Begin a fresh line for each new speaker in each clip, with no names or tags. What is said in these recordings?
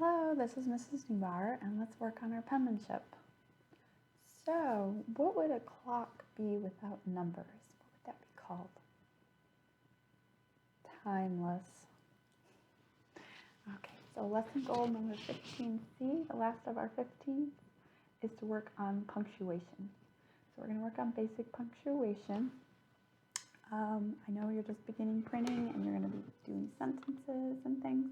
Hello, this is Mrs. Newbar, and let's work on our penmanship. So, what would a clock be without numbers? What would that be called? Timeless. Okay, so lesson goal number 15C, the last of our 15, is to work on punctuation. So we're going to work on basic punctuation. I know you're just beginning printing and you're going to be doing sentences and things,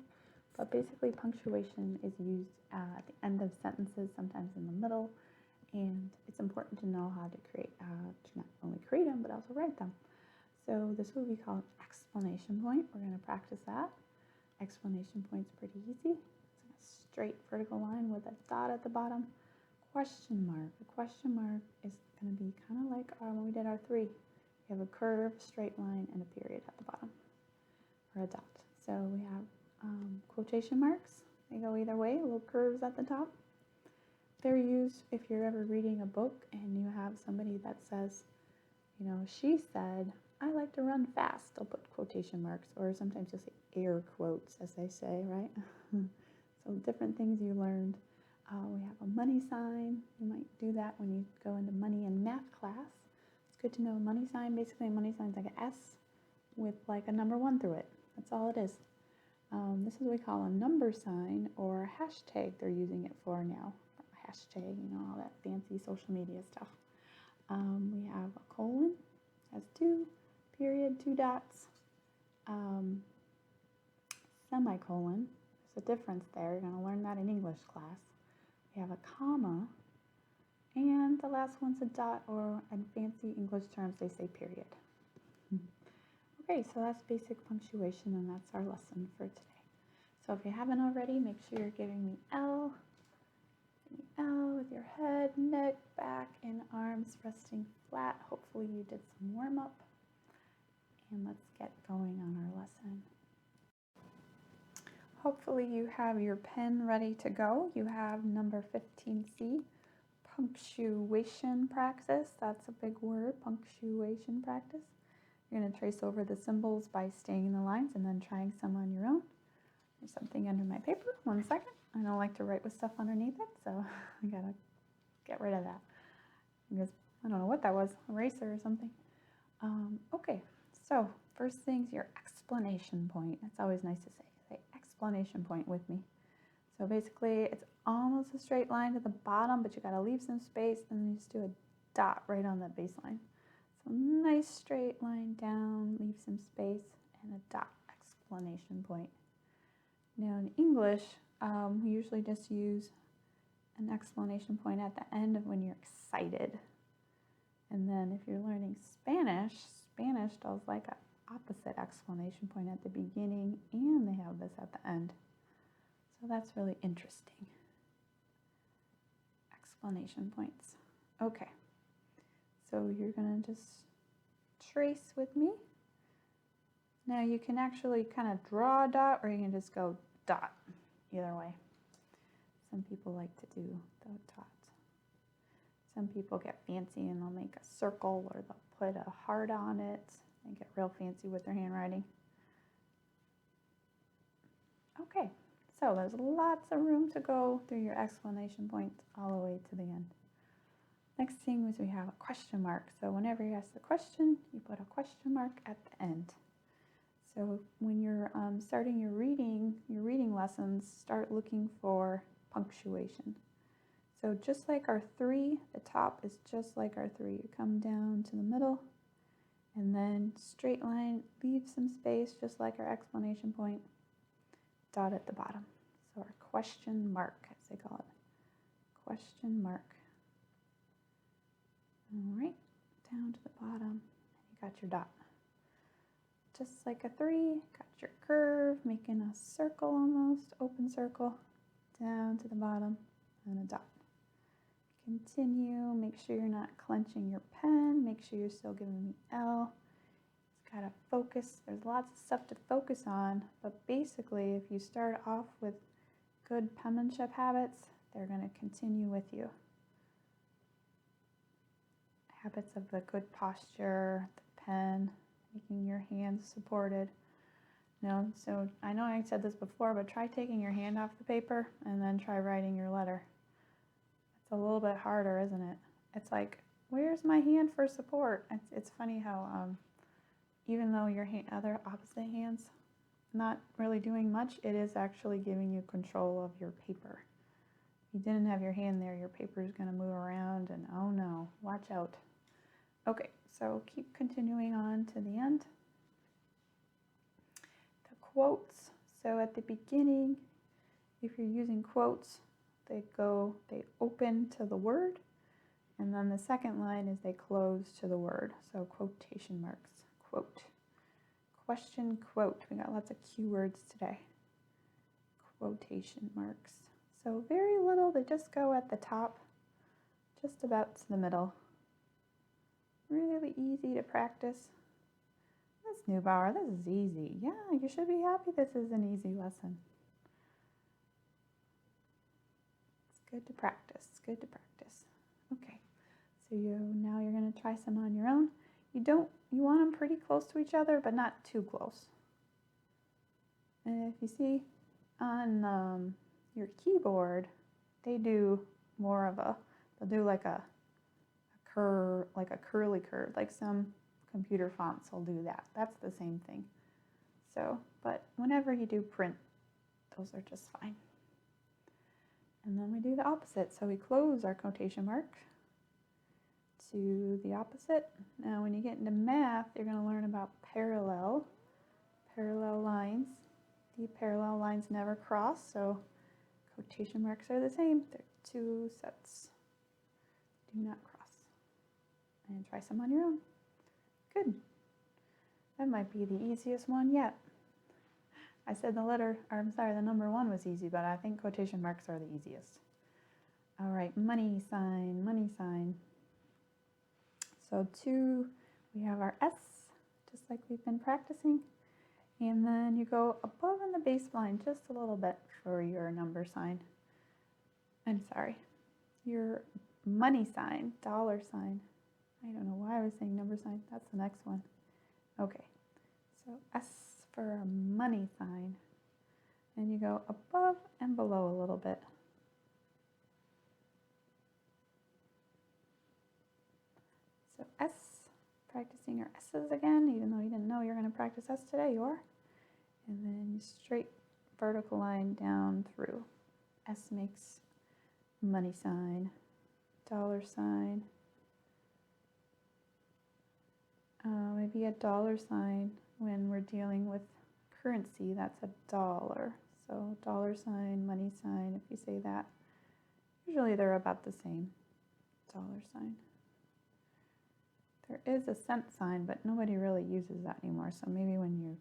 but basically punctuation is used at the end of sentences, sometimes in the middle, and it's important to know how to create, to not only create them, but also write them. So this will be called an exclamation point. We're going to practice that. Exclamation point's pretty easy. It's a straight vertical line with a dot at the bottom. Question mark. The question mark is going to be kind of like when we did our three. We have a curve, straight line, and a period at the bottom, or a dot. So we have quotation marks. They go either way, little curves at the top. They're used if you're ever reading a book and you have somebody that says, she said, I like to run fast. They'll put quotation marks, or sometimes you'll say air quotes, as they say, right? So different things you learned. We have a money sign. You might do that when you go into money and math class. It's good to know a money sign. Basically, a money sign is like an S with like a number 1 through it. That's all it is. This is what we call a number sign, or a hashtag they're using it for now. Hashtag, all that fancy social media stuff. We have a colon, has 2, period, 2 dots, semicolon. There's a difference there. You're going to learn that in English class. We have a comma, and the last one's a dot, or in fancy English terms, they say period. Okay, so that's basic punctuation, and that's our lesson for today. So if you haven't already, make sure you're giving me L. L with your head, neck, back, and arms resting flat. Hopefully you did some warm-up. And let's get going on our lesson. Hopefully you have your pen ready to go. You have number 15C, punctuation practice. That's a big word, punctuation practice. You're going to trace over the symbols by staying in the lines and then trying some on your own. There's something under my paper. 1 second. I don't like to write with stuff underneath it, so I gotta get rid of that. Because I don't know what that was, eraser or something. Okay, so first thing's your explanation point. That's always nice to say. Say explanation point with me. So basically, it's almost a straight line to the bottom, but you gotta leave some space, and then you just do a dot right on that baseline. So nice straight line down, leave some space, and a dot, explanation point. Now in English, we usually just use an explanation point at the end of when you're excited. And then if you're learning Spanish, Spanish does like an opposite explanation point at the beginning, and they have this at the end. So that's really interesting. Explanation points. Okay, so you're going to just trace with me. Now you can actually kind of draw a dot, or you can just go dot, either way. Some people like to do the dots. Some people get fancy and they'll make a circle, or they'll put a heart on it. They get real fancy with their handwriting. Okay, so there's lots of room to go through your explanation points all the way to the end. Next thing is we have a question mark. So whenever you ask the question, you put a question mark at the end. So when you're starting your reading lessons, start looking for punctuation. So just like our 3, the top is just like our 3. You come down to the middle, and then straight line, leave some space, just like our explanation point, dot at the bottom. So our question mark, as they call it, question mark. All right, down to the bottom, and you got your dot. Just like a 3, got your curve, making a circle almost, open circle, down to the bottom, and a dot. Continue, make sure you're not clenching your pen, make sure you're still giving me L. It's got to focus, there's lots of stuff to focus on, but basically if you start off with good penmanship habits, they're going to continue with you. Habits of the good posture, the pen, making your hands supported. No, so I know I said this before, but try taking your hand off the paper and then try writing your letter. It's a little bit harder, isn't it? It's like, where's my hand for support? It's funny how even though your other opposite hand's not really doing much, it is actually giving you control of your paper. If you didn't have your hand there, your paper is going to move around and oh no, watch out. Okay, so keep continuing on to the end. The quotes. So at the beginning, if you're using quotes, they open to the word, and then the second line is they close to the word. So quotation marks, quote. Question, quote. We got lots of keywords today. Quotation marks. So very little, they just go at the top, just about to the middle. Really easy to practice. That's Neubauer, this is easy. Yeah, you should be happy this is an easy lesson. It's good to practice, good to practice. Okay, so now you're going to try some on your own. You want them pretty close to each other, but not too close. And if you see on your keyboard, they do more of they'll do like a curve, like a curly curve, like some computer fonts will do that. That's the same thing. So, but whenever you do print, those are just fine. And then we do the opposite. So we close our quotation mark to the opposite. Now when you get into math, you're going to learn about parallel lines. The parallel lines never cross, so quotation marks are the same. They're two sets. Do not cross. And try some on your own. Good. That might be the easiest one yet. I said the number one was easy, but I think quotation marks are the easiest. All right, money sign, money sign. So we have our S, just like we've been practicing. And then you go above in the baseline just a little bit for your number sign. I'm sorry, your money sign, dollar sign. I don't know why I was saying number sign. That's the next one. Okay, so S for a money sign. And you go above and below a little bit. So S, practicing your S's again, even though you didn't know you were going to practice S today, you are. And then straight vertical line down through. S makes money sign, dollar sign. Maybe a dollar sign when we're dealing with currency, that's a dollar. So dollar sign, money sign, if you say that. Usually they're about the same. Dollar sign. There is a cent sign, but nobody really uses that anymore. So maybe when you,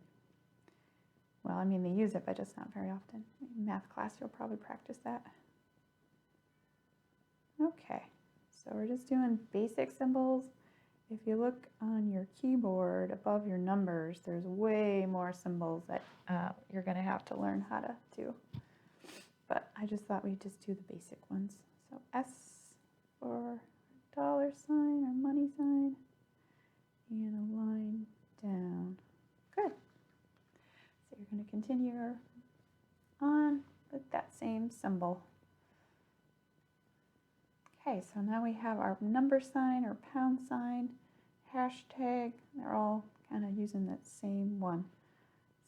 well, I mean, they use it, but just not very often. In math class, you'll probably practice that. Okay, so we're just doing basic symbols. If you look on your keyboard above your numbers, there's way more symbols that you're going to have to learn how to do. But I just thought we'd just do the basic ones. So S for dollar sign or money sign, and a line down. Good. So you're going to continue on with that same symbol. Okay, so now we have our number sign or pound sign, hashtag. They're all kind of using that same one.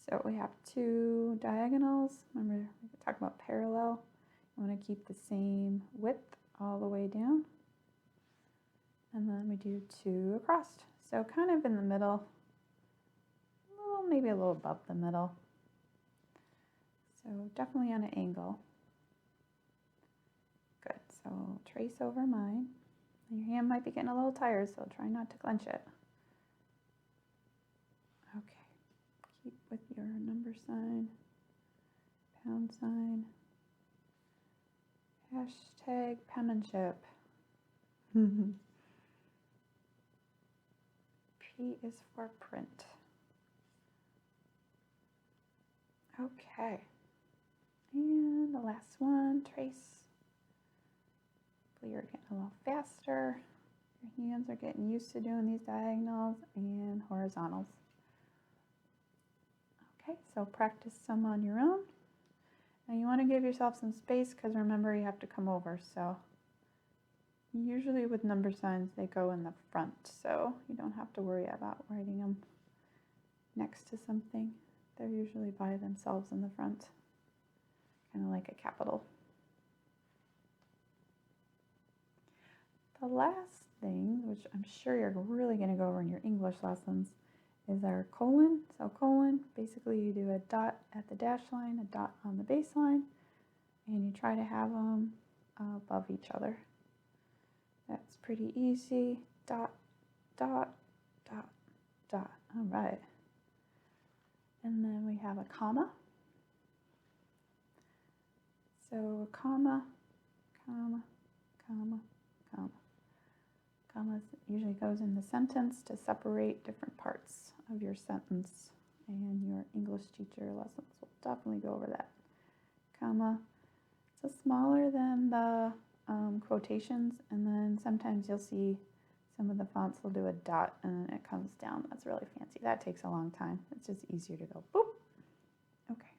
So we have two diagonals. Remember, we talked about parallel. You want to keep the same width all the way down. And then we do two across. So kind of in the middle, maybe a little above the middle. So definitely on an angle. Good, so trace over mine. Your hand might be getting a little tired, so try not to clench it. Okay, keep with your number sign, pound sign, hashtag penmanship. P is for print. Okay, and the last one, trace. You're getting a little faster. Your hands are getting used to doing these diagonals and horizontals. Okay, so practice some on your own. Now you want to give yourself some space because remember you have to come over. So usually with number signs they go in the front, so you don't have to worry about writing them next to something. They're usually by themselves in the front, kind of like a capital. The last thing, which I'm sure you're really going to go over in your English lessons, is our colon. So colon, basically you do a dot at the dash line, a dot on the baseline, and you try to have them above each other. That's pretty easy. Dot, dot, dot, dot. All right. And then we have a comma. So comma, comma, comma, comma. Commas usually goes in the sentence to separate different parts of your sentence, and your English teacher lessons will definitely go over that. Comma. It's smaller than the quotations, and then sometimes you'll see some of the fonts will do a dot and then it comes down. That's really fancy. That takes a long time. It's just easier to go boop. Okay.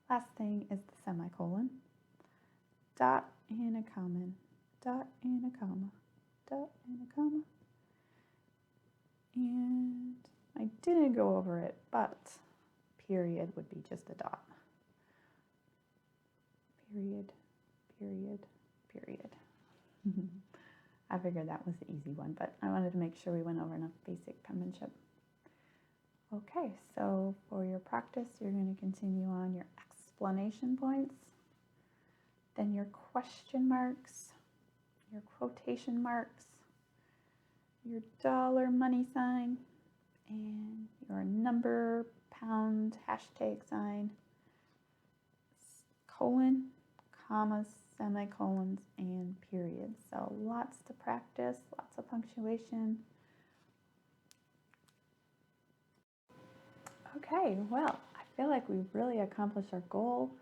Last thing is the semicolon. Dot and a comma. Dot and a comma. Dot and a comma. And I didn't go over it, but period would be just a dot. Period, period, period. I figured that was the easy one, but I wanted to make sure we went over enough basic penmanship. Okay, so for your practice, you're going to continue on your explanation points, then your question marks, your quotation marks, your dollar money sign, and your number, pound, hashtag sign, colon, commas, semicolons, and periods. So lots to practice, lots of punctuation. Okay, well, I feel like we've really accomplished our goal.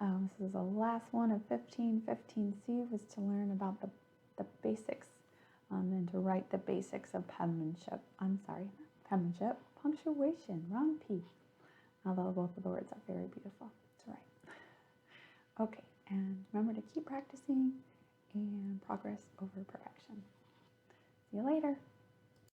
This is the last one of 15. 15C was to learn about the basics and to write the basics of penmanship. I'm sorry, penmanship, punctuation, wrong P. Although both of the words are very beautiful to write. Okay, and remember to keep practicing and progress over perfection. See you later.